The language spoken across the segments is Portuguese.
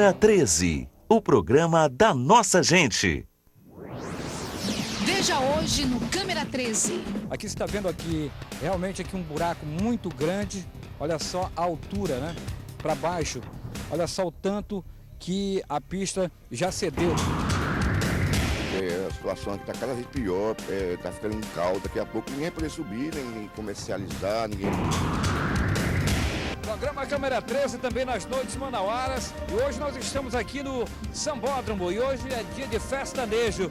Câmera 13, o programa da nossa gente. Veja hoje no Câmera 13. Aqui você está vendo aqui, realmente aqui um buraco muito grande. Olha só a altura, né? Para baixo. Olha só o tanto que a pista já cedeu. A situação aqui está cada vez pior, está ficando um caos. Daqui a pouco ninguém vai poder subir, nem comercializar, ninguém... Programa Câmera 13 também nas noites manauaras. E hoje nós estamos aqui no Sambódromo e hoje é dia de festanejo.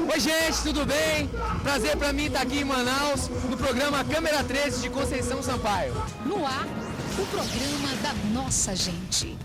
Oi gente, tudo bem? Prazer para mim estar aqui em Manaus no programa Câmera 13 de Conceição Sampaio. No ar, o programa da nossa gente.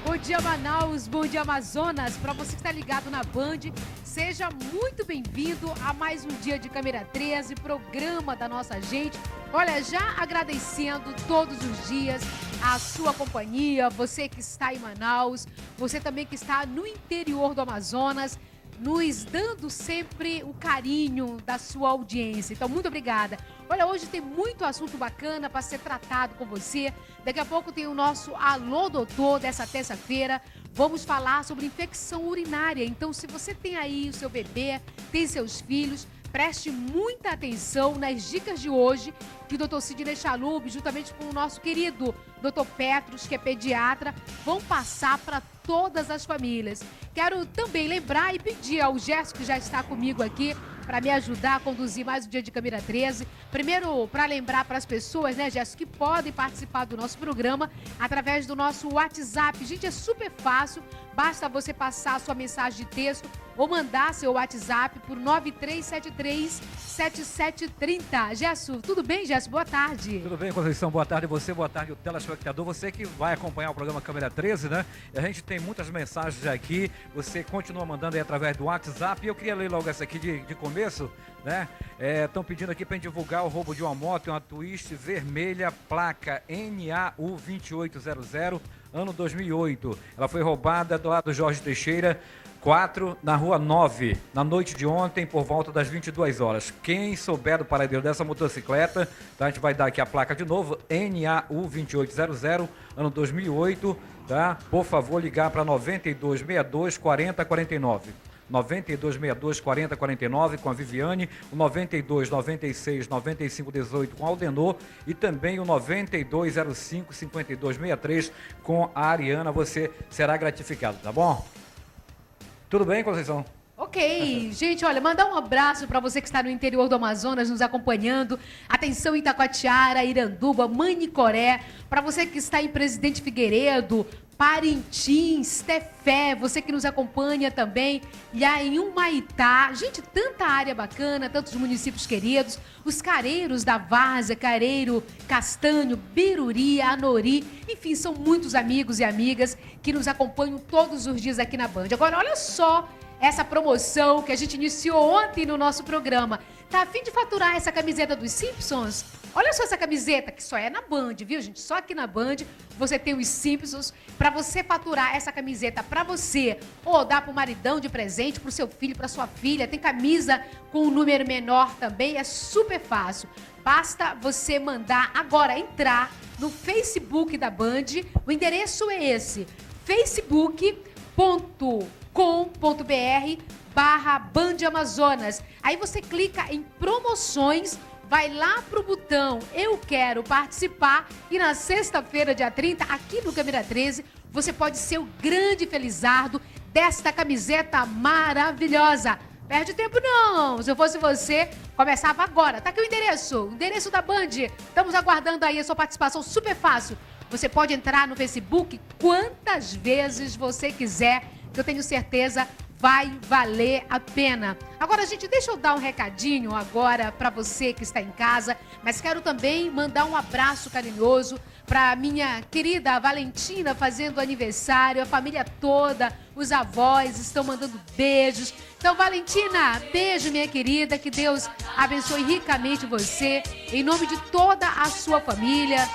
Bom dia, Manaus, bom dia, Amazonas. Para você que está ligado na Band, seja muito bem-vindo a mais um dia de Câmera 13, programa da nossa gente. Olha, já agradecendo todos os dias a sua companhia, você que está em Manaus, você também que está no interior do Amazonas, nos dando sempre o carinho da sua audiência. Então, muito obrigada. Olha, hoje tem muito assunto bacana para ser tratado com você. Daqui a pouco tem o nosso Alô Doutor dessa terça-feira. Vamos falar sobre infecção urinária. Então, se você tem aí o seu bebê, tem seus filhos, preste muita atenção nas dicas de hoje que o Dr. Sidney Chalub, juntamente com o nosso querido Dr. Petros, que é pediatra, vão passar para todas as famílias. Quero também lembrar e pedir ao Gerson, que já está comigo aqui, para me ajudar a conduzir mais um dia de Câmera 13. Primeiro, para lembrar para as pessoas, né, Gerson, que podem participar do nosso programa através do nosso WhatsApp. Gente, é super fácil, basta você passar a sua mensagem de texto ou mandar seu WhatsApp por 9373-7730. Gerson, tudo bem, Gerson? Boa tarde. Tudo bem, Conceição? Boa tarde a você, boa tarde o telespectador, você que vai acompanhar o programa Câmera 13, né? A gente tem muitas mensagens aqui, você continua mandando aí através do WhatsApp. E eu queria ler logo essa aqui de começo, né? Estão pedindo aqui para divulgar o roubo de uma moto, uma Twist vermelha, placa NAU 2800, ano 2008. Ela foi roubada do lado do Jorge Teixeira 4, na rua 9, na noite de ontem, por volta das 22 horas. Quem souber do paradeiro dessa motocicleta, tá? A gente vai dar aqui a placa de novo, NAU 2800, ano 2008, tá? Por favor, ligar para 9262 4049. 9262 4049 com a Viviane, o 92 96 95 18 com a Aldenor e também o 9205 5263 com a Ariana. Você será gratificado, tá bom? Tudo bem, Conceição? Ok, gente, olha, mandar um abraço para você que está no interior do Amazonas nos acompanhando. Atenção, Itacoatiara, Iranduba, Manicoré, para você que está em Presidente Figueiredo, Parintins, Tefé, você que nos acompanha também, lá em Humaitá. Gente, tanta área bacana, tantos municípios queridos, os careiros da Várzea, Careiro, Castanho, Biruri, Anori, enfim, são muitos amigos e amigas que nos acompanham todos os dias aqui na Band. Agora, olha só essa promoção que a gente iniciou ontem no nosso programa. Tá a fim de faturar essa camiseta dos Simpsons? Olha só essa camiseta, que só é na Band, viu, gente? Só aqui na Band você tem os Simpsons. Para você faturar essa camiseta para você, ou dar para o maridão de presente, para o seu filho, para sua filha. Tem camisa com um número menor também, é super fácil. Basta você mandar agora, entrar no Facebook da Band. O endereço é esse, facebook.com.br/Band Amazonas. Aí você clica em promoções, vai lá pro botão Eu Quero Participar e na sexta-feira, dia 30, aqui no Câmera 13, você pode ser o grande felizardo desta camiseta maravilhosa. Perde tempo não, se eu fosse você, começava agora. Tá aqui o endereço da Band. Estamos aguardando aí a sua participação, super fácil. Você pode entrar no Facebook quantas vezes você quiser, que eu tenho certeza vai valer a pena. Agora, gente, deixa eu dar um recadinho agora para você que está em casa, mas quero também mandar um abraço carinhoso para minha querida Valentina fazendo aniversário, a família toda, os avós estão mandando beijos. Então, Valentina, beijo, minha querida, que Deus abençoe ricamente você, em nome de toda a sua família,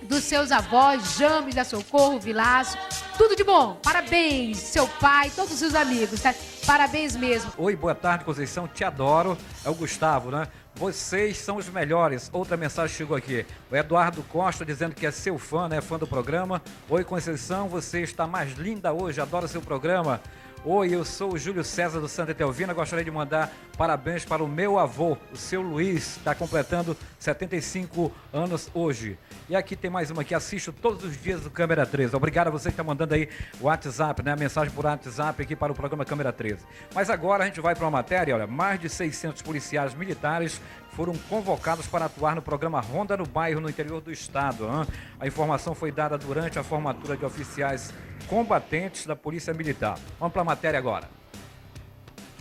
dos seus avós, James, da Socorro, Vilaço, tudo de bom. Parabéns, seu pai, todos os seus amigos, tá? Parabéns mesmo. Oi, boa tarde, Conceição, te adoro. É o Gustavo, né? Vocês são os melhores. Outra mensagem chegou aqui. O Eduardo Costa dizendo que é seu fã, né? Fã do programa. Oi, Conceição, você está mais linda hoje, adoro seu programa. Oi, eu sou o Júlio César do Santa Etelvina, gostaria de mandar parabéns para o meu avô, o seu Luiz, está completando 75 anos hoje. E aqui tem mais uma que assisto todos os dias do Câmera 13. Obrigado a você que está mandando aí o WhatsApp, né? A mensagem por WhatsApp aqui para o programa Câmera 13. Mas agora a gente vai para uma matéria, olha, mais de 600 policiais militares foram convocados para atuar no programa Ronda no Bairro, no interior do estado. Hein? A informação foi dada durante a formatura de oficiais combatentes da Polícia Militar. Vamos para a matéria agora.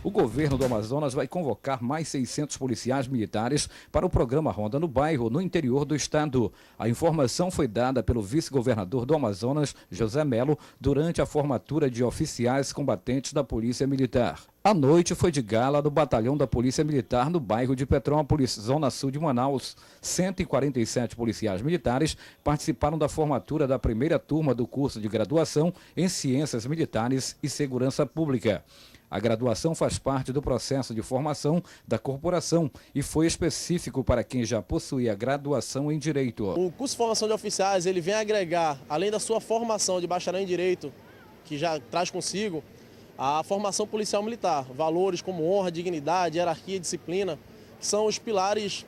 O governo do Amazonas vai convocar mais 600 policiais militares para o programa Ronda no Bairro, no interior do estado. A informação foi dada pelo vice-governador do Amazonas, José Melo, durante a formatura de oficiais combatentes da Polícia Militar. A noite foi de gala no batalhão da Polícia Militar no bairro de Petrópolis, zona sul de Manaus. 147 policiais militares participaram da formatura da primeira turma do curso de graduação em Ciências Militares e Segurança Pública. A graduação faz parte do processo de formação da corporação e foi específico para quem já possui a graduação em Direito. O curso de formação de oficiais, ele vem agregar, além da sua formação de bacharel em Direito, que já traz consigo, a formação policial militar, valores como honra, dignidade, hierarquia e disciplina, que são os pilares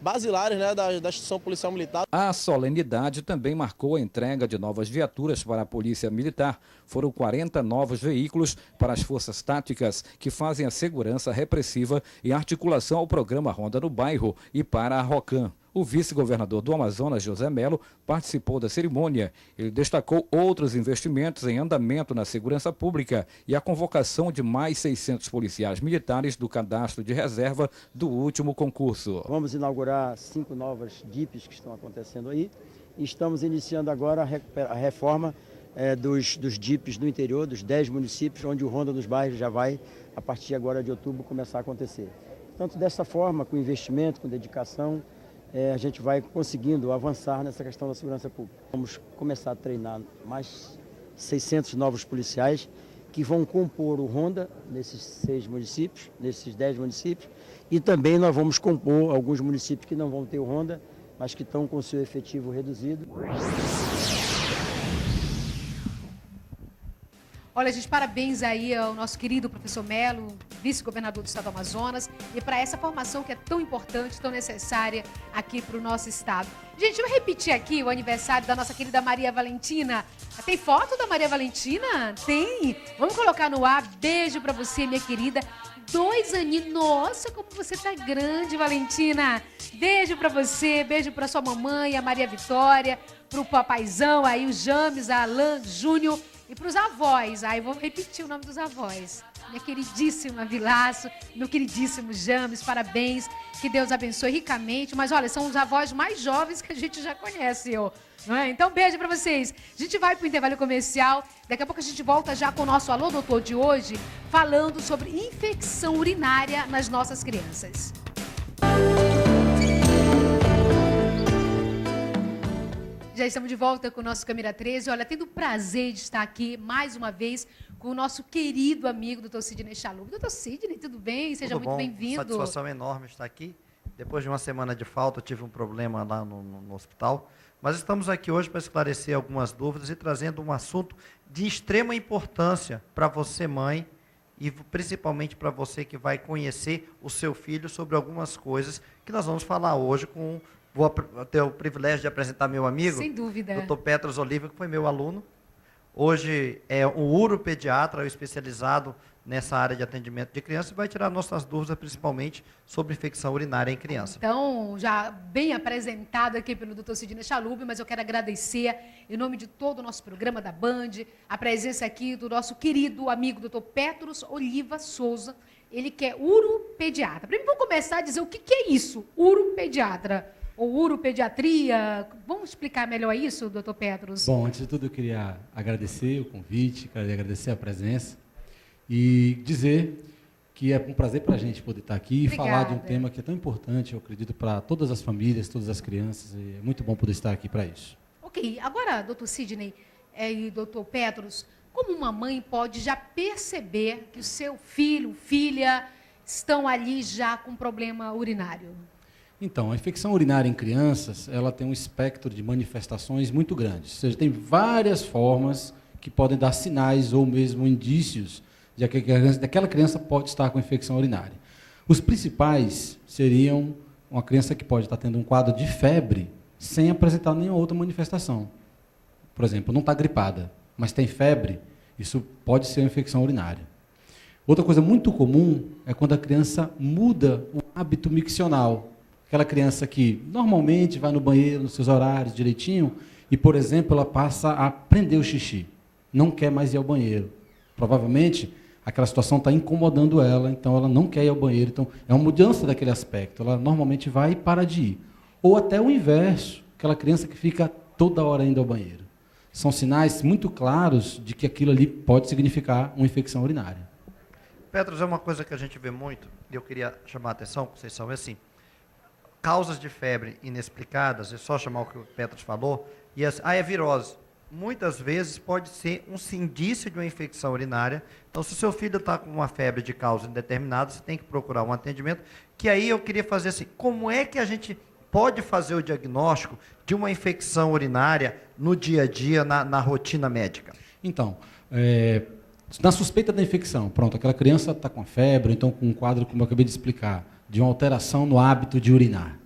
basilares, né, da instituição policial militar. A solenidade também marcou a entrega de novas viaturas para a Polícia Militar. Foram 40 novos veículos para as forças táticas que fazem a segurança repressiva em articulação ao programa Ronda no Bairro e para a ROCAM. O vice-governador do Amazonas, José Melo, participou da cerimônia. Ele destacou outros investimentos em andamento na segurança pública e a convocação de mais 600 policiais militares do cadastro de reserva do último concurso. Vamos inaugurar 5 novas DIPs que estão acontecendo aí. E estamos iniciando agora a reforma dos DIPs no interior, dos 10 municípios, onde o Ronda nos Bairros já vai, a partir agora de outubro, começar a acontecer. Portanto, dessa forma, com investimento, com dedicação, a gente vai conseguindo avançar nessa questão da segurança pública. Vamos começar a treinar mais 600 novos policiais que vão compor o Ronda nesses 6 municípios, nesses 10 municípios, e também nós vamos compor alguns municípios que não vão ter o Ronda, mas que estão com o seu efetivo reduzido. Olha, gente, parabéns aí ao nosso querido professor Melo, vice-governador do estado do Amazonas, e para essa formação que é tão importante, tão necessária aqui para o nosso estado. Gente, eu repetir aqui o aniversário da nossa querida Maria Valentina. Tem foto da Maria Valentina? Tem! Vamos colocar no ar. Beijo para você, minha querida. 2 aninhos. Nossa, como você tá grande, Valentina. Beijo para você, beijo para sua mamãe, a Maria Vitória, pro papaizão aí, o James, a Alan Júnior. E para os avós, aí eu vou repetir o nome dos avós. Minha queridíssima Vilaço, meu queridíssimo James, parabéns. Que Deus abençoe ricamente. Mas olha, são os avós mais jovens que a gente já conhece, não é? Então, beijo para vocês. A gente vai para o intervalo comercial. Daqui a pouco a gente volta já com o nosso Alô Doutor de hoje, falando sobre infecção urinária nas nossas crianças. Já estamos de volta com o nosso Câmera 13. Olha, tendo o prazer de estar aqui mais uma vez com o nosso querido amigo, Dr. Sidney Chalub. Dr. Sidney, tudo bem? Seja muito bem-vindo. Satisfação enorme estar aqui. Depois de uma semana de falta, eu tive um problema lá no hospital. Mas estamos aqui hoje para esclarecer algumas dúvidas e trazendo um assunto de extrema importância para você, mãe, e principalmente para você que vai conhecer o seu filho sobre algumas coisas que nós vamos falar hoje com... Vou ter o privilégio de apresentar meu amigo, sem dúvida, Dr. Petros Oliva, que foi meu aluno. Hoje é um uropediatra especializado nessa área de atendimento de crianças e vai tirar nossas dúvidas, principalmente sobre infecção urinária em criança. Então, já bem apresentado aqui pelo Dr. Sidney Chalub, mas eu quero agradecer, em nome de todo o nosso programa da Band, a presença aqui do nosso querido amigo Dr. Petros Oliva Souza, ele que é uropediatra. Primeiro, vamos começar a dizer o que é isso, uropediatra. Ou uropediatria. Vamos explicar melhor isso, doutor Petros? Bom, antes de tudo eu queria agradecer o convite, queria agradecer a presença e dizer que é um prazer para a gente poder estar aqui e falar de um tema que é tão importante, eu acredito, para todas as famílias, todas as crianças, e é muito bom poder estar aqui para isso. Ok, agora, doutor Sidney e doutor Petros, como uma mãe pode já perceber que o seu filho, filha, estão ali já com problema urinário? Então, a infecção urinária em crianças, ela tem um espectro de manifestações muito grande. Ou seja, tem várias formas que podem dar sinais ou mesmo indícios de que aquela criança pode estar com infecção urinária. Os principais seriam uma criança que pode estar tendo um quadro de febre sem apresentar nenhuma outra manifestação. Por exemplo, não está gripada, mas tem febre, isso pode ser uma infecção urinária. Outra coisa muito comum é quando a criança muda o hábito miccional. Aquela criança que normalmente vai no banheiro nos seus horários direitinho e, por exemplo, ela passa a prender o xixi, não quer mais ir ao banheiro. Provavelmente, aquela situação está incomodando ela, então ela não quer ir ao banheiro. Então, é uma mudança daquele aspecto. Ela normalmente vai e para de ir. Ou até o inverso, aquela criança que fica toda hora indo ao banheiro. São sinais muito claros de que aquilo ali pode significar uma infecção urinária. Petros, é uma coisa que a gente vê muito, e eu queria chamar a atenção, Conceição, é assim, causas de febre inexplicadas, é só chamar o que o Petros falou, e é virose. Muitas vezes pode ser um indício de uma infecção urinária. Então, se o seu filho está com uma febre de causa indeterminada, você tem que procurar um atendimento, que aí eu queria fazer assim, como é que a gente pode fazer o diagnóstico de uma infecção urinária no dia a dia, na rotina médica? Então, na suspeita da infecção, pronto, aquela criança está com febre, então com um quadro, como eu acabei de explicar, de uma alteração no hábito de urinar.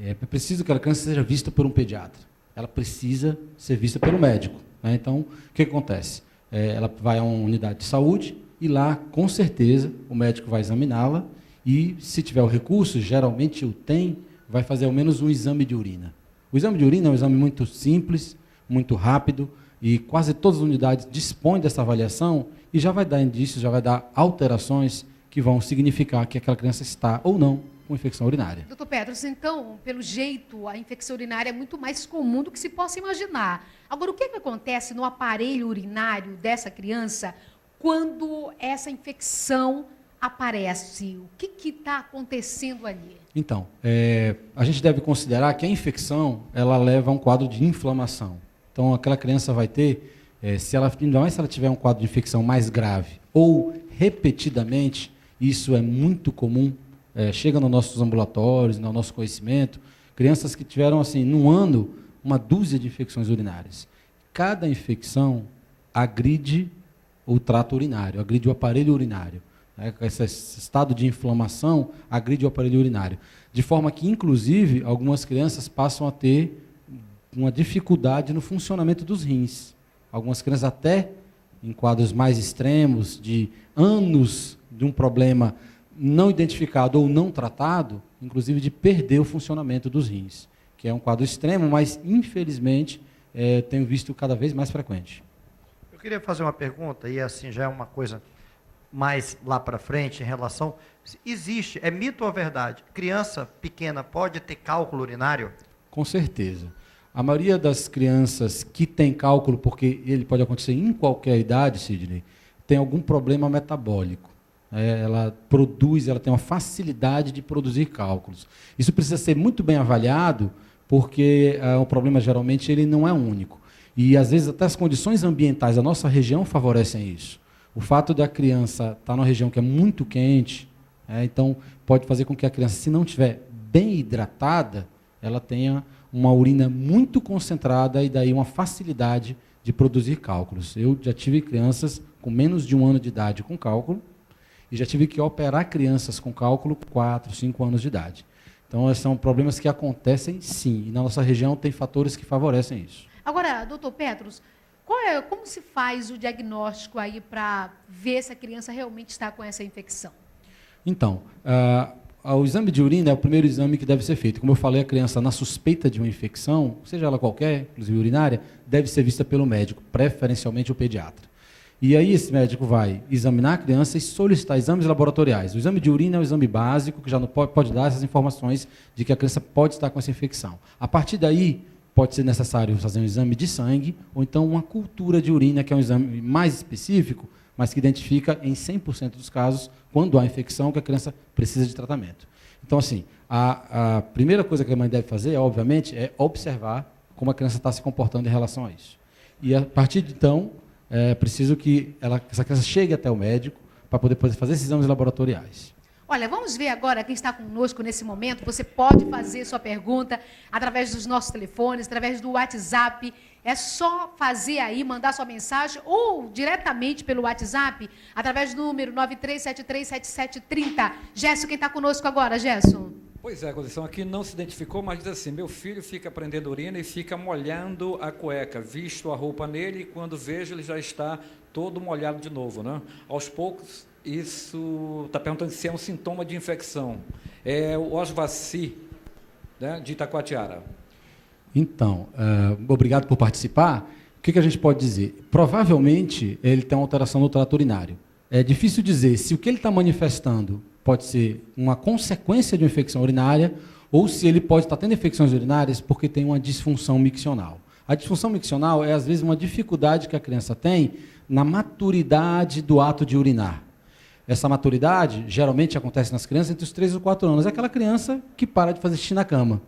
É preciso que aquela criança seja vista por um pediatra. Ela precisa ser vista pelo médico, né? Então, o que acontece? Ela vai a uma unidade de saúde e lá, com certeza, o médico vai examiná-la e, se tiver o recurso, geralmente o tem, vai fazer ao menos um exame de urina. O exame de urina é um exame muito simples, muito rápido, e quase todas as unidades dispõem dessa avaliação e já vai dar indícios, já vai dar alterações que vão significar que aquela criança está ou não com infecção urinária. Doutor Petros, então, pelo jeito, a infecção urinária é muito mais comum do que se possa imaginar. Agora, o que acontece no aparelho urinário dessa criança quando essa infecção aparece? O que está acontecendo ali? Então, a gente deve considerar que a infecção ela leva a um quadro de inflamação. Então, aquela criança vai ter, se ela tiver um quadro de infecção mais grave ou repetidamente, isso é muito comum, chega nos nossos ambulatórios, no nosso conhecimento, crianças que tiveram, assim, num ano, uma dúzia de infecções urinárias. Cada infecção agride o trato urinário, agride o aparelho urinário. Esse estado de inflamação agride o aparelho urinário. De forma que, inclusive, algumas crianças passam a ter uma dificuldade no funcionamento dos rins. Algumas crianças até em quadros mais extremos, de anos de um problema não identificado ou não tratado, inclusive de perder o funcionamento dos rins, que é um quadro extremo, mas, infelizmente, tenho visto cada vez mais frequente. Eu queria fazer uma pergunta, e assim já é uma coisa mais lá para frente, em relação... Existe, é mito ou verdade, criança pequena pode ter cálculo urinário? Com certeza. A maioria das crianças que tem cálculo, porque ele pode acontecer em qualquer idade, Sidney, tem algum problema metabólico. Ela tem uma facilidade de produzir cálculos. Isso precisa ser muito bem avaliado, porque o problema, geralmente, ele não é único. E, às vezes, até as condições ambientais da nossa região favorecem isso. O fato da criança estar numa região que é muito quente, então, pode fazer com que a criança, se não estiver bem hidratada, ela tenha uma urina muito concentrada e daí uma facilidade de produzir cálculos. Eu já tive crianças com menos de 1 ano de idade com cálculo e já tive que operar crianças com cálculo 4, 5 anos de idade. Então, são problemas que acontecem sim, e na nossa região tem fatores que favorecem isso. Agora, doutor Petros, como se faz o diagnóstico aí para ver se a criança realmente está com essa infecção? Então, o exame de urina é o primeiro exame que deve ser feito. Como eu falei, a criança, na suspeita de uma infecção, seja ela qualquer, inclusive urinária, deve ser vista pelo médico, preferencialmente o pediatra. E aí esse médico vai examinar a criança e solicitar exames laboratoriais. O exame de urina é o exame básico, que já não pode dar essas informações de que a criança pode estar com essa infecção. A partir daí, pode ser necessário fazer um exame de sangue, ou então uma cultura de urina, que é um exame mais específico, mas que identifica em 100% dos casos, quando há infecção, que a criança precisa de tratamento. Então, assim, a primeira coisa que a mãe deve fazer, obviamente, é observar como a criança está se comportando em relação a isso. E, a partir de então, é preciso que essa criança chegue até o médico para poder fazer esses exames laboratoriais. Olha, vamos ver agora quem está conosco nesse momento. Você pode fazer sua pergunta através dos nossos telefones, através do WhatsApp. É só fazer aí, mandar sua mensagem ou diretamente pelo WhatsApp, através do número 93737730. Gerson, quem está conosco agora, Gerson? Pois é, Conceição, aqui não se identificou, mas diz assim, meu filho fica prendendo urina e fica molhando a cueca, visto a roupa nele e quando vejo ele já está todo molhado de novo, né? Aos poucos, isso está perguntando se é um sintoma de infecção. É o Osvaci, né, de Itacoatiara. Então, obrigado por participar. O que a gente pode dizer? Provavelmente ele tem uma alteração no trato urinário. É difícil dizer se o que ele está manifestando pode ser uma consequência de uma infecção urinária ou se ele pode estar tendo infecções urinárias porque tem uma disfunção miccional. A disfunção miccional é, às vezes, uma dificuldade que a criança tem na maturidade do ato de urinar. Essa maturidade, geralmente, acontece nas crianças entre os 3 e os 4 anos. É aquela criança que para de fazer xixi na cama.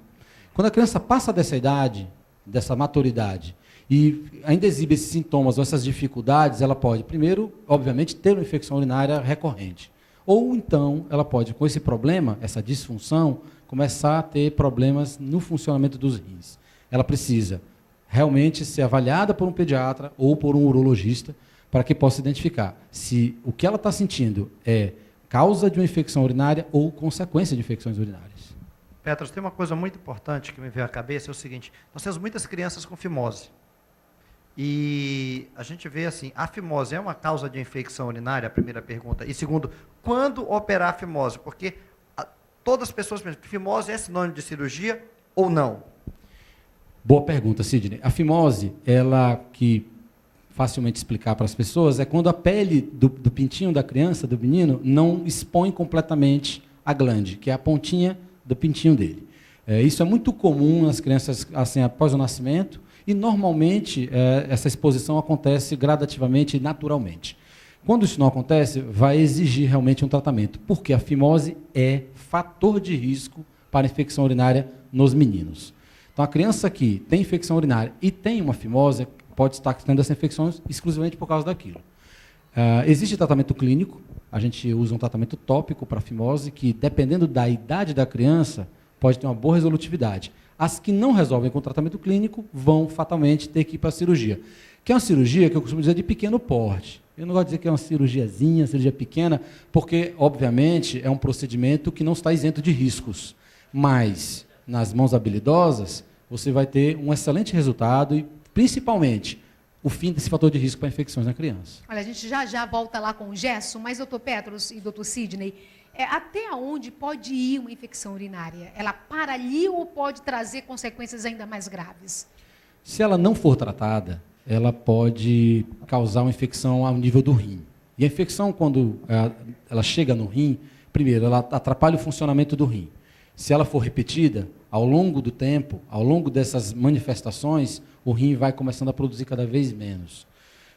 Quando a criança passa dessa idade, dessa maturidade, e ainda exibe esses sintomas ou essas dificuldades, ela pode, primeiro, obviamente, ter uma infecção urinária recorrente. Ou, então, ela pode, com esse problema, essa disfunção, começar a ter problemas no funcionamento dos rins. Ela precisa realmente ser avaliada por um pediatra ou por um urologista para que possa identificar se o que ela está sentindo é causa de uma infecção urinária ou consequência de infecções urinárias. Petros, tem uma coisa muito importante que me veio à cabeça, é o seguinte, nós temos muitas crianças com fimose. E a gente vê assim, a fimose é uma causa de infecção urinária? A primeira pergunta. E segundo, quando operar a fimose? Porque todas as pessoas pensam, fimose é sinônimo de cirurgia ou não? Boa pergunta, Sidney. A fimose, ela que facilmente explicar para as pessoas, é quando a pele do pintinho da criança, do menino, não expõe completamente a glande, que é a pontinha do pintinho dele. Isso é muito comum nas crianças assim, após o nascimento, e normalmente essa exposição acontece gradativamente e naturalmente. Quando isso não acontece, vai exigir realmente um tratamento, porque a fimose é fator de risco para a infecção urinária nos meninos. Então, a criança que tem infecção urinária e tem uma fimose pode estar tendo essa infecção exclusivamente por causa daquilo. Existe tratamento clínico, a gente usa um tratamento tópico para a fimose, que, dependendo da idade da criança, pode ter uma boa resolutividade. As que não resolvem com o tratamento clínico vão fatalmente ter que ir para a cirurgia, que é uma cirurgia que eu costumo dizer de pequeno porte. Eu não gosto de dizer que é uma cirurgiazinha, cirurgia pequena, porque, obviamente, é um procedimento que não está isento de riscos. Mas, nas mãos habilidosas, você vai ter um excelente resultado e, principalmente, o fim desse fator de risco para infecções na criança. Olha, a gente já volta lá com o Gerson, mas, doutor Petros e doutor Sidney, até onde pode ir uma infecção urinária? Ela para ali ou pode trazer consequências ainda mais graves? Se ela não for tratada, ela pode causar uma infecção ao nível do rim. E a infecção, quando ela chega no rim, primeiro, ela atrapalha o funcionamento do rim. Se ela for repetida, ao longo do tempo, ao longo dessas manifestações, o rim vai começando a produzir cada vez menos.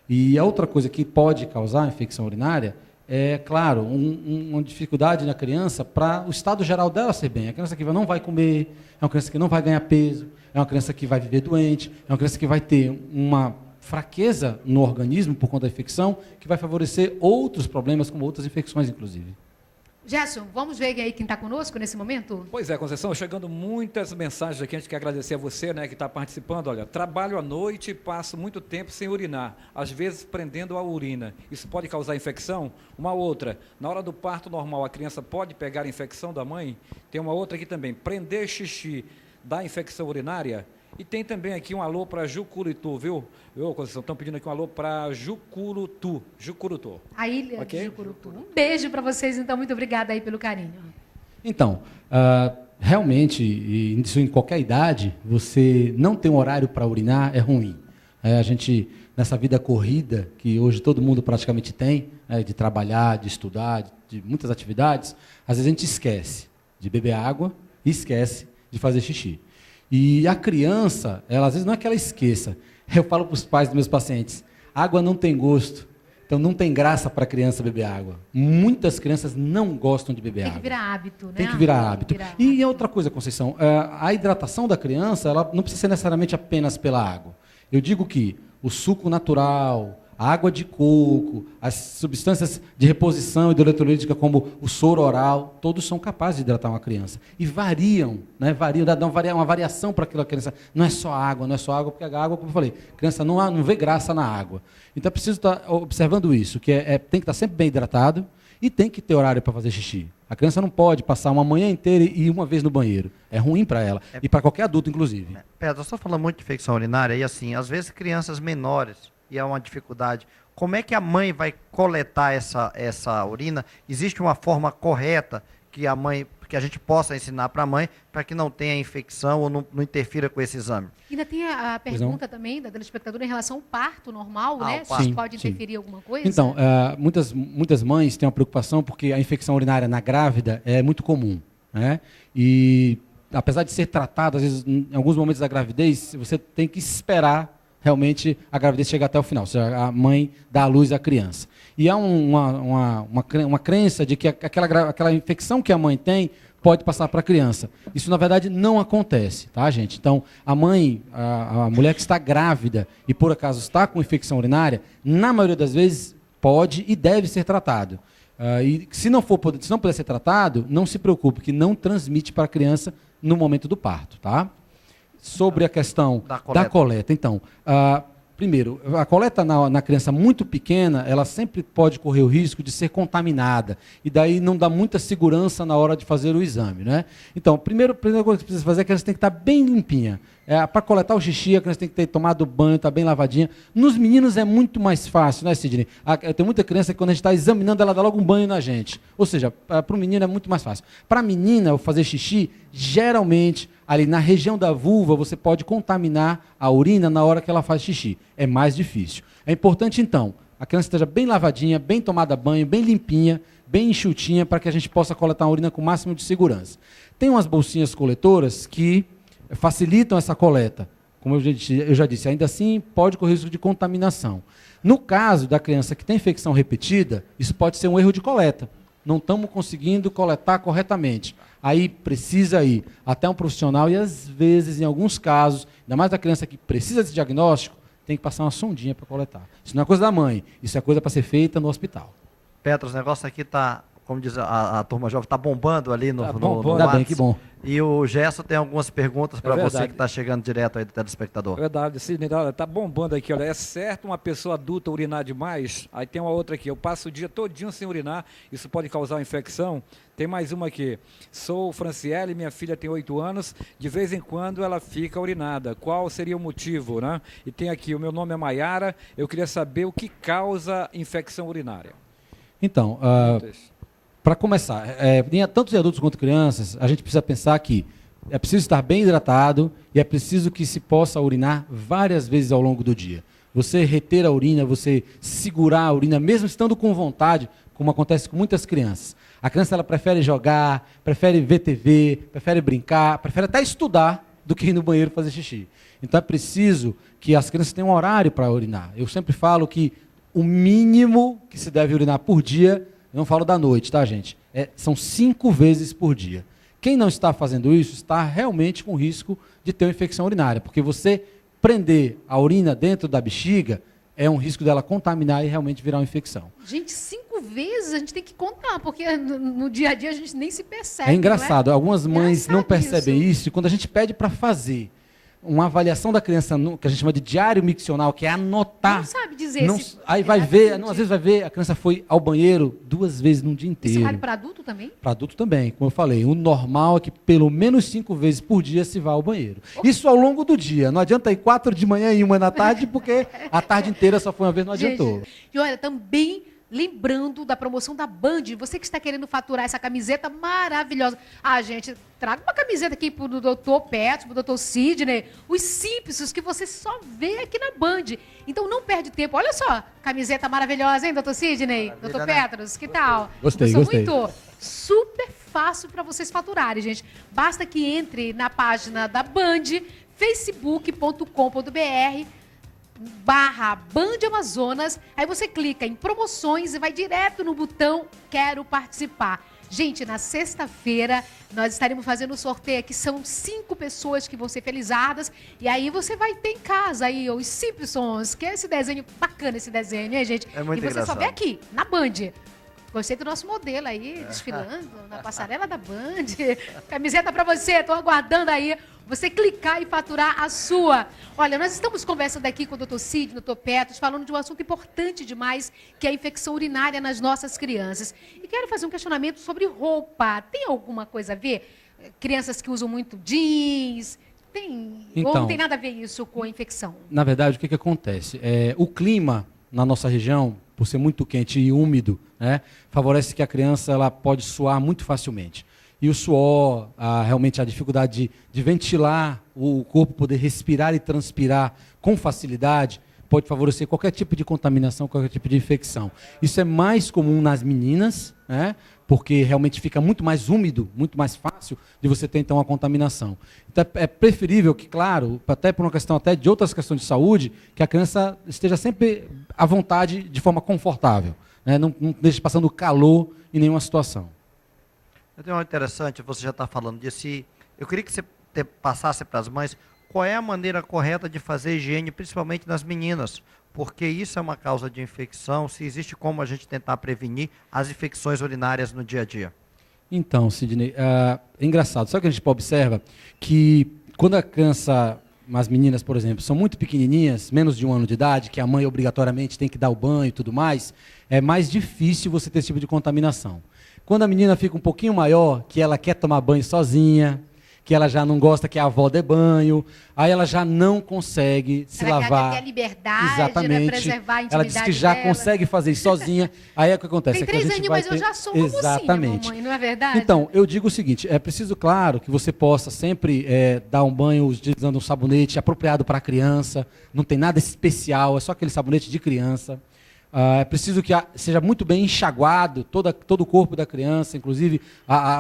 E a outra coisa que pode causar infecção urinária é, claro, uma dificuldade na criança para o estado geral dela ser bem. A criança que não vai comer, é uma criança que não vai ganhar peso, é uma criança que vai viver doente, é uma criança que vai ter uma fraqueza no organismo por conta da infecção, que vai favorecer outros problemas, como outras infecções, inclusive. Gerson, vamos ver aí quem está conosco nesse momento? Pois é, Conceição, chegando muitas mensagens aqui, a gente quer agradecer a você, né, que está participando. Olha, trabalho à noite e passo muito tempo sem urinar, às vezes prendendo a urina. Isso pode causar infecção? Uma outra, na hora do parto normal, a criança pode pegar a infecção da mãe? Tem uma outra aqui também, prender xixi dá infecção urinária? E tem também aqui um alô para Jucurutu, viu? Conceição, estão pedindo aqui um alô para Jucurutu. A ilha okay? de Jucurutu. Um beijo para vocês, então. Muito obrigada aí pelo carinho. Então, realmente, isso em qualquer idade, você não ter um horário para urinar é ruim. A gente, nessa vida corrida, que hoje todo mundo praticamente tem, de trabalhar, de estudar, de muitas atividades, às vezes a gente esquece de beber água e esquece de fazer xixi. E a criança, ela às vezes não é que ela esqueça. Eu falo para os pais dos meus pacientes, água não tem gosto, então não tem graça para a criança beber água. Muitas crianças não gostam de beber água. Tem que virar hábito, né? Tem que virar hábito. E outra coisa, Conceição, a hidratação da criança, ela não precisa ser necessariamente apenas pela água. Eu digo que o suco natural, A água de coco, as substâncias de reposição hidroeletrolítica como o soro oral, todos são capazes de hidratar uma criança. E variam, né? Dão uma variação para aquela criança. Não é só água, porque a água, como eu falei, a criança não vê graça na água. Então é preciso estar observando isso, que tem que estar sempre bem hidratado e tem que ter horário para fazer xixi. A criança não pode passar uma manhã inteira e ir uma vez no banheiro. É ruim para ela. E para qualquer adulto, inclusive. Pedro, eu estou falando muito de infecção urinária e assim, às vezes crianças menores, e é uma dificuldade, como é que a mãe vai coletar essa urina? Existe uma forma correta que a gente possa ensinar para a mãe para que não tenha infecção ou não interfira com esse exame? Ainda tem a pergunta também da telespectadora em relação ao parto normal, né? Parto. Se pode interferir alguma coisa? Então, muitas mães têm uma preocupação porque a infecção urinária na grávida é muito comum, né? E apesar de ser tratada, às vezes, em alguns momentos da gravidez, você tem que esperar realmente a gravidez chegar até o final, ou seja, a mãe dá à luz à criança. E há uma crença de que aquela infecção que a mãe tem pode passar para a criança. Isso, na verdade, não acontece, tá, gente? Então, a mulher que está grávida e, por acaso, está com infecção urinária, na maioria das vezes, pode e deve ser tratado. E se não puder ser tratado, não se preocupe, que não transmite para a criança no momento do parto, tá? Sobre a questão da coleta. Então, primeiro, a coleta na criança muito pequena, ela sempre pode correr o risco de ser contaminada. E daí não dá muita segurança na hora de fazer o exame, né? Então, a primeira coisa que precisa fazer é que a criança tem que estar bem limpinha. Para coletar o xixi, a criança tem que ter tomado banho, estar bem lavadinha. Nos meninos é muito mais fácil, né, Sidney? Tem muita criança que quando a gente está examinando, ela dá logo um banho na gente. Ou seja, para o menino é muito mais fácil. Para a menina, o fazer xixi, geralmente, ali na região da vulva, você pode contaminar a urina na hora que ela faz xixi. É mais difícil. É importante, então, a criança esteja bem lavadinha, bem tomada banho, bem limpinha, bem enxutinha, para que a gente possa coletar a urina com o máximo de segurança. Tem umas bolsinhas coletoras que facilitam essa coleta. Como eu já disse, ainda assim pode correr risco de contaminação. No caso da criança que tem infecção repetida, isso pode ser um erro de coleta. Não estamos conseguindo coletar corretamente. Aí precisa ir até um profissional e, às vezes, em alguns casos, ainda mais da criança que precisa desse diagnóstico, tem que passar uma sondinha para coletar. Isso não é coisa da mãe, isso é coisa para ser feita no hospital. Petros, o negócio aqui está, como diz a turma jovem, está bombando ali no Ainda bem, que bom. E o Gerson tem algumas perguntas para você que está chegando direto aí do telespectador. É verdade, Sidney, está bombando aqui. Olha, é certo uma pessoa adulta urinar demais? Aí tem uma outra aqui, eu passo o dia todinho sem urinar, isso pode causar uma infecção? Tem mais uma aqui, sou Franciele, minha filha tem 8 anos, de vez em quando ela fica urinada. Qual seria o motivo, né? E tem aqui, o meu nome é Maiara, eu queria saber o que causa infecção urinária. Então, para começar, tanto de adultos quanto crianças, a gente precisa pensar que é preciso estar bem hidratado e é preciso que se possa urinar várias vezes ao longo do dia. Você reter a urina, você segurar a urina, mesmo estando com vontade, como acontece com muitas crianças. A criança ela prefere jogar, prefere ver TV, prefere brincar, prefere até estudar do que ir no banheiro fazer xixi. Então é preciso que as crianças tenham um horário para urinar. Eu sempre falo que o mínimo que se deve urinar por dia, eu não falo da noite, tá, gente? São 5 vezes por dia. Quem não está fazendo isso está realmente com risco de ter uma infecção urinária, porque você prender a urina dentro da bexiga é um risco dela contaminar e realmente virar uma infecção. Gente, 5 vezes a gente tem que contar, porque no dia a dia a gente nem se percebe. É engraçado, algumas mães Engraçado não percebem isso, e quando a gente pede para fazer uma avaliação da criança, que a gente chama de diário miccional, que é anotar. Não sabe dizer. Aí vai ver, às vezes vai ver, a criança foi ao banheiro 2 vezes num dia inteiro. Isso vale para adulto também? Para adulto também, como eu falei. O normal é que pelo menos 5 vezes por dia se vá ao banheiro. Isso ao longo do dia. Não adianta ir 4 de manhã e 1 da tarde, porque a tarde inteira só foi uma vez, não adiantou. E olha, também lembrando da promoção da Band, você que está querendo faturar essa camiseta maravilhosa. Gente, traga uma camiseta aqui pro Dr. Petros, pro Dr. Sidney, os simples que você só vê aqui na Band. Então não perde tempo. Olha só, camiseta maravilhosa, hein, Dr. Sidney? Dr. Petros, que tal? Gostei. Muito super fácil para vocês faturarem, gente. Basta que entre na página da Band, facebook.com.br /Band Amazonas, aí você clica em promoções e vai direto no botão Quero Participar. Gente, na sexta-feira nós estaremos fazendo o sorteio aqui. São 5 pessoas que vão ser felizadas. E aí você vai ter em casa aí os Simpsons, que é esse desenho, bacana esse desenho, né, gente? É muito e você engraçado. só vê aqui, na Band. Gostei do nosso modelo aí, desfilando na passarela da Band. Camiseta pra você, tô aguardando aí você clicar e faturar a sua. Olha, nós estamos conversando aqui com o Dr. Cid, Dr. Petros, falando de um assunto importante demais, que é a infecção urinária nas nossas crianças. E quero fazer um questionamento sobre roupa. Tem alguma coisa a ver? Crianças que usam muito jeans, ou não tem nada a ver isso com a infecção? Na verdade, o que acontece? O clima na nossa região, por ser muito quente e úmido, né, favorece que a criança ela pode suar muito facilmente. E o suor, realmente a dificuldade de ventilar o corpo, poder respirar e transpirar com facilidade, pode favorecer qualquer tipo de contaminação, qualquer tipo de infecção. Isso é mais comum nas meninas, né, porque realmente fica muito mais úmido, muito mais fácil de você ter, então, a contaminação. Então, é preferível que, claro, até por uma questão até de outras questões de saúde, que a criança esteja sempre à vontade, de forma confortável, né, não deixe passando calor em nenhuma situação. Eu tenho uma interessante, você já está falando disso, eu queria que você passasse para as mães qual é a maneira correta de fazer higiene, principalmente nas meninas, porque isso é uma causa de infecção, se existe como a gente tentar prevenir as infecções urinárias no dia a dia. Então, Sidney, é engraçado, sabe o que a gente observa? Que quando a criança, as meninas, por exemplo, são muito pequenininhas, menos de 1 ano de idade, que a mãe obrigatoriamente tem que dar o banho e tudo mais, é mais difícil você ter esse tipo de contaminação. Quando a menina fica um pouquinho maior, que ela quer tomar banho sozinha, que ela já não gosta que a avó dê banho, aí ela já não consegue se lavar. Ela quer ter a liberdade, exatamente. Né, preservar a intimidade ela diz que já dela. Consegue fazer isso sozinha. Aí é o que acontece. Tem 3 aninhos, mas eu já sou uma exatamente. Mocinha, mamãe, não é verdade? Então, eu digo o seguinte, é preciso, claro, que você possa sempre dar um banho utilizando um sabonete apropriado para a criança, não tem nada especial, é só aquele sabonete de criança. É preciso que seja muito bem enxaguado todo o corpo da criança, inclusive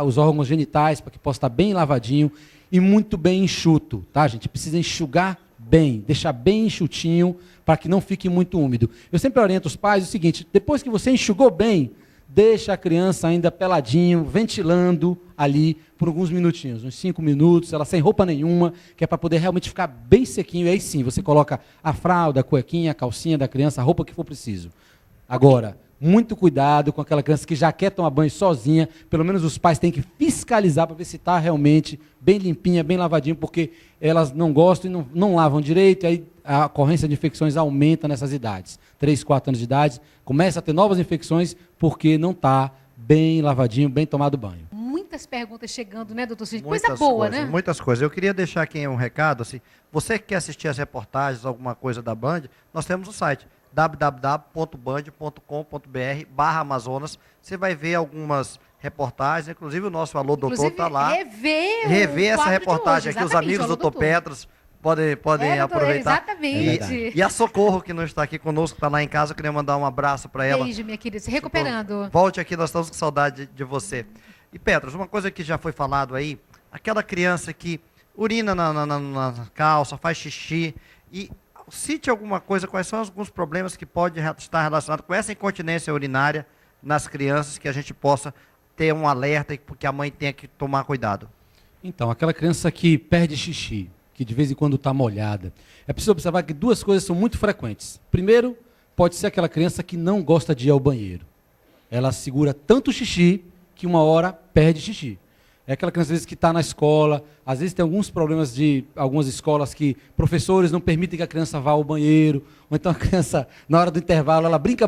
os órgãos genitais, para que possa estar bem lavadinho e muito bem enxuto, tá, gente? Precisa enxugar bem, deixar bem enxutinho para que não fique muito úmido. Eu sempre oriento os pais o seguinte, depois que você enxugou bem, deixa a criança ainda peladinho, ventilando ali por alguns minutinhos, uns 5 minutos, ela sem roupa nenhuma, que é para poder realmente ficar bem sequinho. E aí sim, você coloca a fralda, a cuequinha, a calcinha da criança, a roupa que for preciso. Agora, muito cuidado com aquela criança que já quer tomar banho sozinha, pelo menos os pais têm que fiscalizar para ver se está realmente bem limpinha, bem lavadinho, porque elas não gostam e não lavam direito, e aí a ocorrência de infecções aumenta nessas idades. 3, 4 anos de idade, começa a ter novas infecções porque não está bem lavadinho, bem tomado banho. Muitas perguntas chegando, né, doutor Cid? Coisa boa, né? Muitas coisas. Eu queria deixar aqui um recado, assim, você que quer assistir as reportagens, alguma coisa da Band, nós temos o site www.band.com.br/Amazonas. Você vai ver algumas reportagens, inclusive o nosso Alô Doutor está lá. Rever essa reportagem aqui, os amigos do Dr. Petros podem aproveitar. Exatamente. E a Socorro, que não está aqui conosco, está lá em casa, eu queria mandar um abraço para ela. Beijo, minha querida, se recuperando. Volte aqui, nós estamos com saudade de você. E Petros, uma coisa que já foi falado aí, aquela criança que urina na calça, faz xixi, e cite alguma coisa, quais são alguns problemas que podem estar relacionados com essa incontinência urinária nas crianças, que a gente possa ter um alerta e que a mãe tenha que tomar cuidado. Então, aquela criança que perde xixi, que de vez em quando está molhada, é preciso observar que 2 coisas são muito frequentes. Primeiro, pode ser aquela criança que não gosta de ir ao banheiro. Ela segura tanto xixi que uma hora perde xixi. É aquela criança, às vezes, que está na escola, às vezes tem alguns problemas de algumas escolas que professores não permitem que a criança vá ao banheiro, ou então a criança, na hora do intervalo, ela brinca,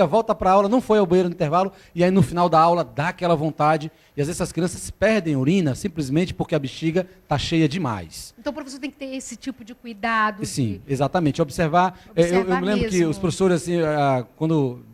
volta para a aula, não foi ao banheiro no intervalo, e aí no final da aula dá aquela vontade, e às vezes essas crianças perdem urina simplesmente porque a bexiga está cheia demais. Então o professor tem que ter esse tipo de cuidado. Sim, exatamente, observar eu me lembro mesmo que os professores, assim, quando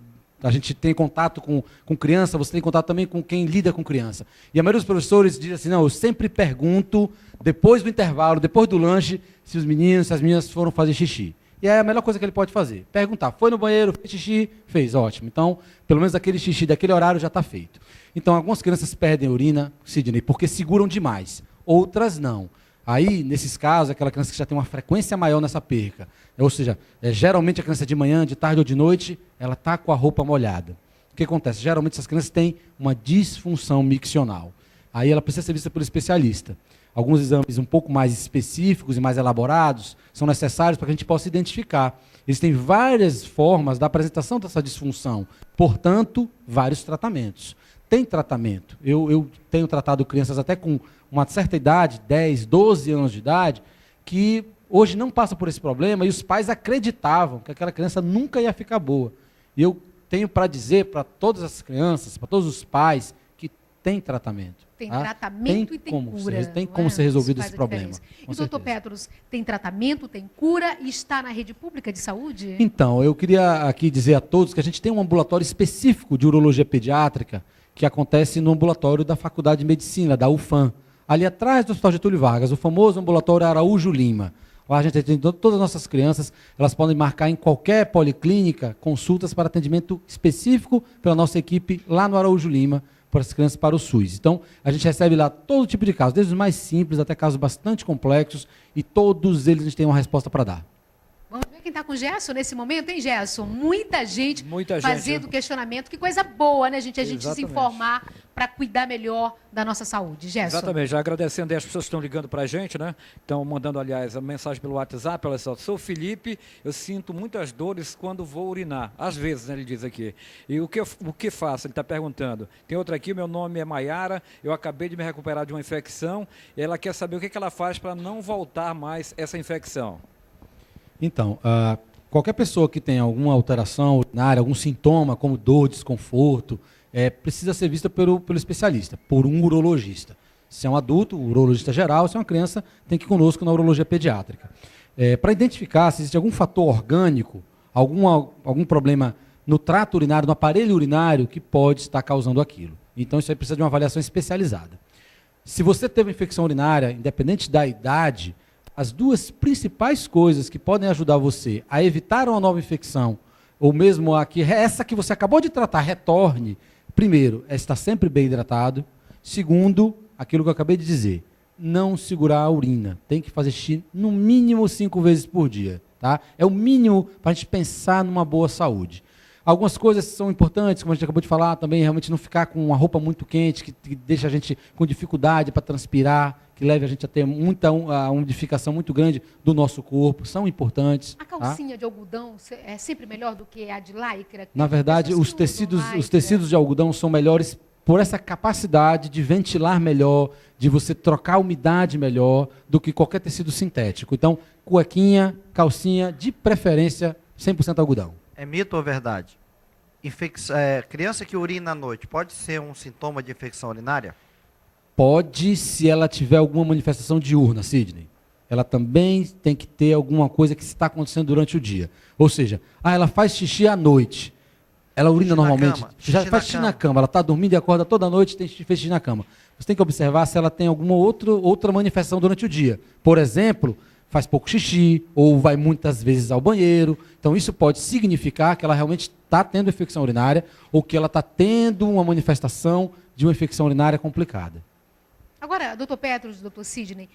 a gente tem contato com criança, você tem contato também com quem lida com criança. E a maioria dos professores diz assim, não, eu sempre pergunto, depois do intervalo, depois do lanche, se os meninos, se as meninas foram fazer xixi. E é a melhor coisa que ele pode fazer. Perguntar, foi no banheiro, fez xixi? Fez, ótimo. Então, pelo menos aquele xixi daquele horário já está feito. Então, algumas crianças perdem urina, Sidney, porque seguram demais. Outras não. Aí, nesses casos, aquela criança que já tem uma frequência maior nessa perca, ou seja, geralmente a criança de manhã, de tarde ou de noite, ela está com a roupa molhada. O que acontece? Geralmente essas crianças têm uma disfunção miccional. Aí ela precisa ser vista pelo especialista. Alguns exames um pouco mais específicos e mais elaborados são necessários para que a gente possa identificar. Existem várias formas da apresentação dessa disfunção, portanto, vários tratamentos. Tem tratamento. Eu tenho tratado crianças até com uma certa idade, 10, 12 anos de idade, que hoje não passa por esse problema e os pais acreditavam que aquela criança nunca ia ficar boa. E eu tenho para dizer para todas as crianças, para todos os pais, que tem tratamento. Tem tá? tratamento e tem cura. Tem como ser resolvido esse problema. E, doutor Petros, tem tratamento, tem cura e está na rede pública de saúde? Então, eu queria aqui dizer a todos que a gente tem um ambulatório específico de urologia pediátrica que acontece no ambulatório da Faculdade de Medicina, da UFAM, ali atrás do Hospital Getúlio Vargas, o famoso ambulatório Araújo Lima. Lá a gente atende todas as nossas crianças, elas podem marcar em qualquer policlínica consultas para atendimento específico pela nossa equipe lá no Araújo Lima, para as crianças para o SUS. Então, a gente recebe lá todo tipo de casos, desde os mais simples até casos bastante complexos, e todos eles a gente tem uma resposta para dar. Vamos ver quem está com Gerson nesse momento, hein, Gerson? Muita gente fazendo questionamento. Que coisa boa, né, gente? A gente se informar para cuidar melhor da nossa saúde. Gerson. Exatamente. Já agradecendo aí as pessoas que estão ligando para a gente, né? Estão mandando, aliás, a mensagem pelo WhatsApp. Olha só, sou Felipe, eu sinto muitas dores quando vou urinar. Às vezes, né, ele diz aqui. E o que faço? Ele está perguntando. Tem outra aqui, meu nome é Maiara, eu acabei de me recuperar de uma infecção e ela quer saber o que ela faz para não voltar mais essa infecção. Então, qualquer pessoa que tenha alguma alteração urinária, algum sintoma, como dor, desconforto, precisa ser vista pelo especialista, por um urologista. Se é um adulto, o urologista geral, se é uma criança, tem que ir conosco na urologia pediátrica. Para identificar se existe algum fator orgânico, algum problema no trato urinário, no aparelho urinário, que pode estar causando aquilo. Então, isso aí precisa de uma avaliação especializada. Se você teve infecção urinária, independente da idade, as duas principais coisas que podem ajudar você a evitar uma nova infecção, ou mesmo essa que você acabou de tratar retorne, primeiro, é estar sempre bem hidratado. Segundo, aquilo que eu acabei de dizer, não segurar a urina. Tem que fazer xixi no mínimo 5 vezes por dia. Tá? É o mínimo para a gente pensar numa boa saúde. Algumas coisas são importantes, como a gente acabou de falar, também realmente não ficar com uma roupa muito quente, que deixa a gente com dificuldade para transpirar, que leve a gente a ter uma umidificação muito grande do nosso corpo, são importantes. A calcinha de algodão é sempre melhor do que a de lycra? Na verdade, os tecidos de algodão são melhores por essa capacidade de ventilar melhor, de você trocar a umidade melhor do que qualquer tecido sintético. Então, cuequinha, calcinha, de preferência 100% algodão. É mito ou verdade? Criança que urina à noite pode ser um sintoma de infecção urinária? Pode, se ela tiver alguma manifestação diurna, Sidney. Ela também tem que ter alguma coisa que está acontecendo durante o dia. Ou seja, ela faz xixi à noite. Ela urina normalmente. Já faz xixi na cama. Ela está dormindo e acorda toda noite e fez xixi na cama. Você tem que observar se ela tem alguma outra manifestação durante o dia. Por exemplo, faz pouco xixi ou vai muitas vezes ao banheiro. Então, isso pode significar que ela realmente está tendo infecção urinária ou que ela está tendo uma manifestação de uma infecção urinária complicada. Agora, doutor Petros, doutor Sidney,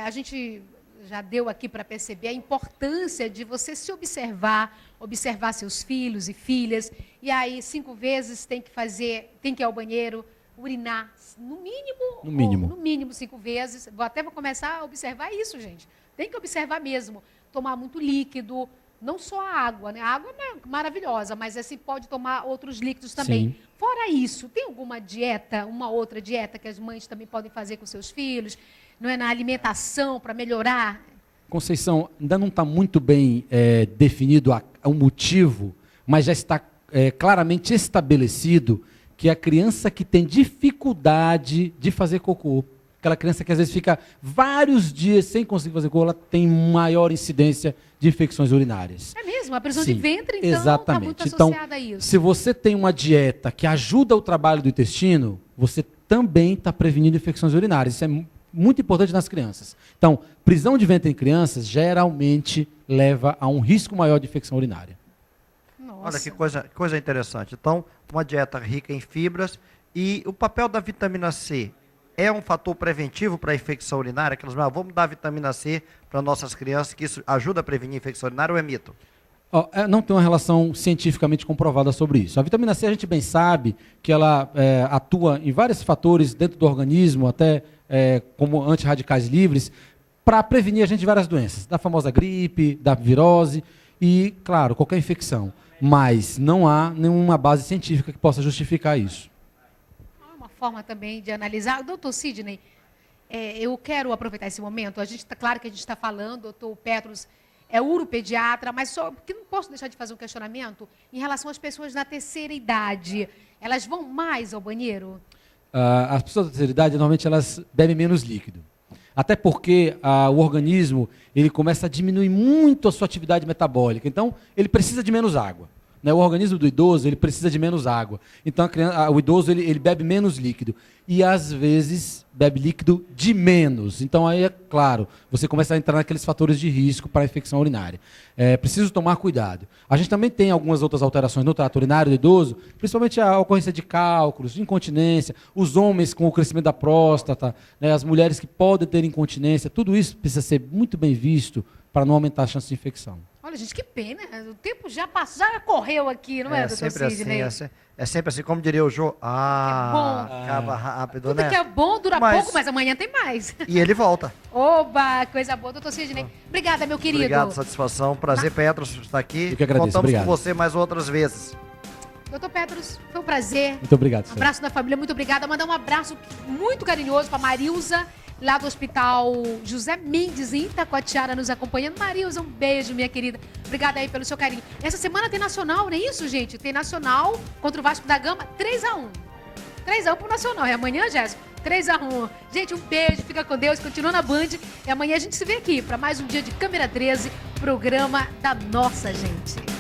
a gente já deu aqui para perceber a importância de você se observar seus filhos e filhas, e aí 5 vezes tem que ir ao banheiro, urinar, no mínimo 5 vezes. Vou começar a observar isso, gente. Tem que observar mesmo. Tomar muito líquido, não só a água, né? A água é maravilhosa, mas assim pode tomar outros líquidos também. Sim. Fora isso, tem alguma dieta, uma outra dieta que as mães também podem fazer com seus filhos, não é, na alimentação, para melhorar? Conceição, ainda não está muito bem definido o motivo, mas já está claramente estabelecido que a criança que tem dificuldade de fazer cocô, aquela criança que às vezes fica vários dias sem conseguir fazer cocô, ela tem maior incidência de infecções urinárias. É mesmo? A prisão de ventre, então, está muito associada a isso. Se você tem uma dieta que ajuda o trabalho do intestino, você também está prevenindo infecções urinárias. Isso é muito importante nas crianças. Então, prisão de ventre em crianças geralmente leva a um risco maior de infecção urinária. Nossa. Olha que coisa interessante. Então, uma dieta rica em fibras e o papel da vitamina C é um fator preventivo para a infecção urinária? Vamos dar vitamina C para nossas crianças, que isso ajuda a prevenir a infecção urinária ou é mito? Não tem uma relação cientificamente comprovada sobre isso. A vitamina C, a gente bem sabe que ela atua em vários fatores dentro do organismo, até como antirradicais livres, para prevenir a gente de várias doenças, da famosa gripe, da virose e, claro, qualquer infecção. Mas não há nenhuma base científica que possa justificar isso. Há uma forma também de analisar. Doutor Sidney, eu quero aproveitar esse momento. Claro que a gente está falando, doutor Petros é uropediatra, mas só porque não posso deixar de fazer um questionamento em relação às pessoas na terceira idade. Elas vão mais ao banheiro? As pessoas da terceira idade, normalmente, elas bebem menos líquido. Até porque o organismo ele começa a diminuir muito a sua atividade metabólica. Então, ele precisa de menos água. Né? O organismo do idoso ele precisa de menos água. Então, o idoso ele bebe menos líquido. E, às vezes, bebe líquido de menos. Então, aí, é claro, você começa a entrar naqueles fatores de risco para a infecção urinária. Preciso tomar cuidado. A gente também tem algumas outras alterações no trato urinário do idoso, principalmente a ocorrência de cálculos, de incontinência, os homens com o crescimento da próstata, né, as mulheres que podem ter incontinência, tudo isso precisa ser muito bem visto para não aumentar a chance de infecção. Olha, gente, que pena. O tempo já passou, já correu aqui, não é, doutor Sidney? É sempre assim, como diria o Jô. Acaba rápido, tudo né? que é bom dura pouco, mas amanhã tem mais. E ele volta. Oba, coisa boa, doutor Sidney. Obrigada, meu querido. Obrigado, satisfação. Prazer, Petros, estar aqui. Eu que agradeço, Contamos obrigado. com você mais outras vezes. Doutor Petros, foi um prazer. Muito obrigado, Um abraço da família, muito obrigada. Mandar um abraço muito carinhoso para Marilza, lá do Hospital José Mendes, em Itacoatiara, nos acompanhando. Marilza, um beijo, minha querida. Obrigada aí pelo seu carinho. Essa semana tem Nacional, não é isso, gente? Tem Nacional contra o Vasco da Gama, 3-1. 3-1 pro Nacional. É amanhã, Jéssica? 3-1. Gente, um beijo, fica com Deus, continua na Band. E amanhã a gente se vê aqui para mais um dia de Câmera 13, programa da nossa gente.